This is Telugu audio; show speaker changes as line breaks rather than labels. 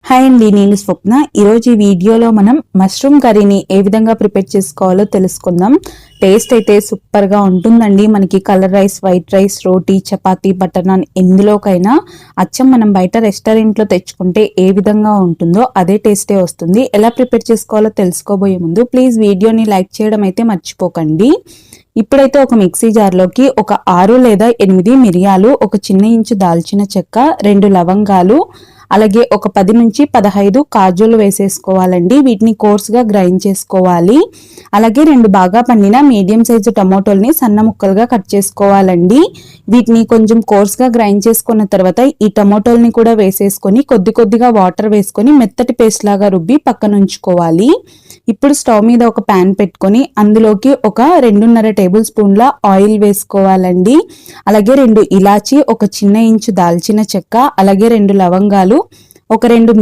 హాయ్ అండి, నేను స్వప్న. ఈరోజు ఈ వీడియోలో మనం మష్రూమ్ కర్రీని ఏ విధంగా ప్రిపేర్ చేసుకోవాలో తెలుసుకుందాం. టేస్ట్ అయితే సూపర్గా ఉంటుందండి. మనకి కలర్ రైస్, వైట్ రైస్, రోటీ, చపాతీ, బటర్ నాన్ ఎందులోకైనా అచ్చం మనం బయట రెస్టారెంట్లో తెచ్చుకుంటే ఏ విధంగా ఉంటుందో అదే టేస్టే వస్తుంది. ఎలా ప్రిపేర్ చేసుకోవాలో తెలుసుకోబోయే ముందు ప్లీజ్ వీడియోని లైక్ చేయడం అయితే మర్చిపోకండి. ఇప్పుడైతే ఒక మిక్సీ జార్లోకి ఒక 6 లేదా 8 మిరియాలు, ఒక చిన్న ఇంచు దాల్చిన చెక్క, 2 లవంగాలు, అలాగే ఒక 10 నుంచి 15 కాజులు వేసేసుకోవాలండి. వీటిని కోర్స్గా గ్రైండ్ చేసుకోవాలి. అలాగే 2 బాగా పండిన మీడియం సైజు టమోటోల్ని సన్న ముక్కలుగా కట్ చేసుకోవాలండి. వీటిని కొంచెం కోర్స్గా గ్రైండ్ చేసుకున్న తర్వాత ఈ టమోటోల్ని కూడా వేసేసుకొని కొద్ది కొద్దిగా వాటర్ వేసుకొని మెత్తటి పేస్ట్ లాగా రుబ్బి పక్కన ఉంచుకోవాలి. ఇప్పుడు స్టవ్ మీద ఒక ప్యాన్ పెట్టుకొని అందులోకి ఒక 2.5 టేబుల్ స్పూన్ల ఆయిల్ వేసుకోవాలండి. అలాగే 2 ఇలాచి, ఒక చిన్న ఇంచు దాల్చిన చెక్క, అలాగే 2 లవంగాలు, ఒక 2